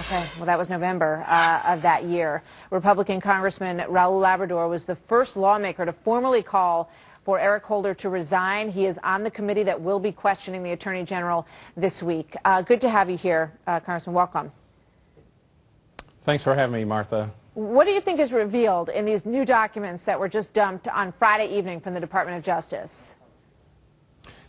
Okay, well, that was November of that year. Republican Congressman Raul Labrador was the first lawmaker to formally call for Eric Holder to resign. He is on the committee that will be questioning the Attorney General this week. Good to have you here, Congressman. Welcome. Thanks for having me, Martha. What do you think is revealed in these new documents that were just dumped on Friday evening from the Department of Justice?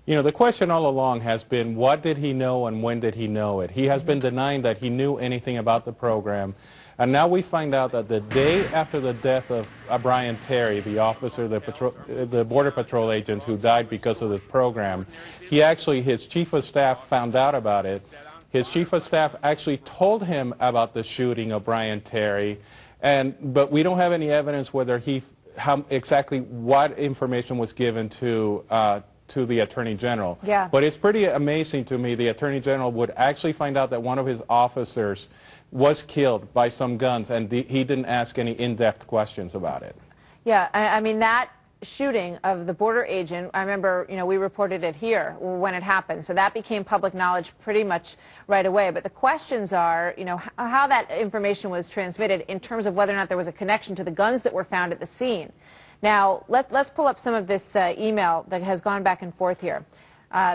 You know, the question all along has been, what did he know and when did he know it? He has been denying that he knew anything about the program. And now we find out that the day after the death of Brian Terry, the officer, the Border Patrol agent who died because of this program, his chief of staff found out about it. His chief of staff actually told him about the shooting of Brian Terry, but we don't have any evidence whether exactly what information was given to the Attorney General. Yeah. But it's pretty amazing to me the Attorney General would actually find out that one of his officers was killed by some guns, and he didn't ask any in-depth questions about it. Yeah, I mean, that shooting of the border agent, I remember, we reported it here when it happened, so that became public knowledge pretty much right away. But the questions are, how that information was transmitted in terms of whether or not there was a connection to the guns that were found at the scene. Now, let's pull up some of this email that has gone back and forth here,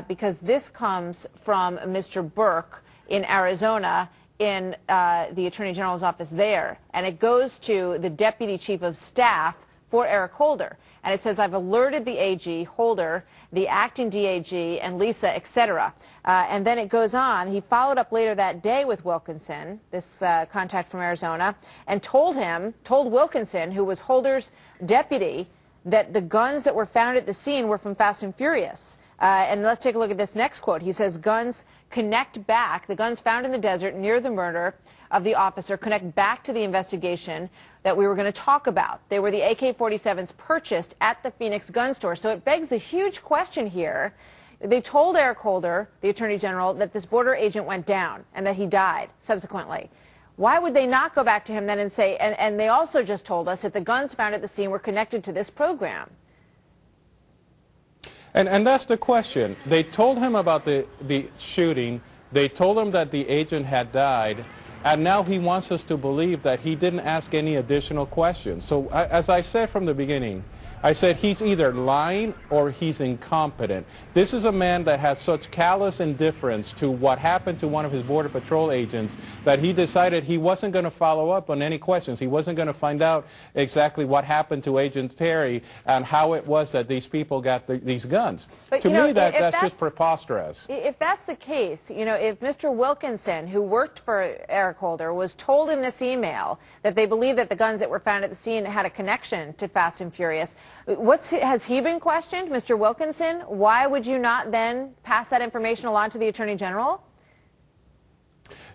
because this comes from Mr. Burke in Arizona in the Attorney General's office there, and it goes to the Deputy Chief of Staff for Eric Holder. And it says, I've alerted the AG, Holder, the acting DAG, and Lisa, etc. And then it goes on. He followed up later that day with Wilkinson, this contact from Arizona, and told Wilkinson, who was Holder's deputy, that the guns that were found at the scene were from Fast and Furious. And let's take a look at this next quote. He says, guns connect back, the guns found in the desert near the murder of the officer connect back to the investigation that we were going to talk about. They were the AK-47s purchased at the Phoenix gun store. So it begs the huge question here. They told Eric Holder, the Attorney General, that this border agent went down and that he died subsequently. Why would they not go back to him then and say, and they also just told us that the guns found at the scene were connected to this program? And that's the question. They told him about the shooting. They told him that the agent had died. And now he wants us to believe that he didn't ask any additional questions. So as I said from the beginning, I said he's either lying or he's incompetent. This is a man that has such callous indifference to what happened to one of his Border Patrol agents that he decided he wasn't going to follow up on any questions. He wasn't going to find out exactly what happened to Agent Terry and how it was that these people got these guns. But, to me, that's just preposterous. If that's the case, if Mr. Wilkinson, who worked for Eric Holder, was told in this email that they believe that the guns that were found at the scene had a connection to Fast and Furious, has he been questioned, Mr. Wilkinson? Why would you not then pass that information along to the Attorney General?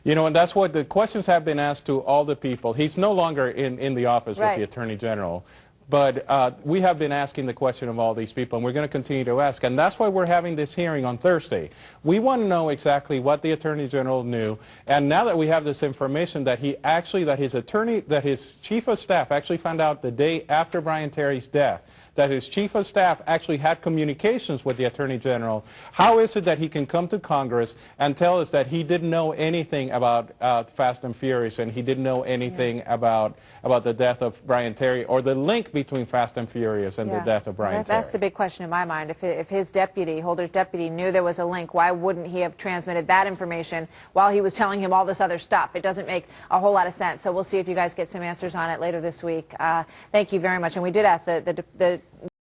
And that's what the questions have been asked to all the people. He's no longer in the office with the Attorney General. But we have been asking the question of all these people, and we're going to continue to ask. And that's why we're having this hearing on Thursday. We want to know exactly what the Attorney General knew. And now that we have this information that his chief of staff actually found out the day after Brian Terry's death, that his chief of staff actually had communications with the Attorney General, how is it that he can come to Congress and tell us that he didn't know anything about Fast and Furious and he didn't know anything about the death of Brian Terry or the link between Fast and Furious and the death of Brian Terry? That's the big question in my mind. If his deputy, Holder's deputy, knew there was a link, why wouldn't he have transmitted that information while he was telling him all this other stuff? It doesn't make a whole lot of sense. So we'll see if you guys get some answers on it later this week. Thank you very much. And we did ask the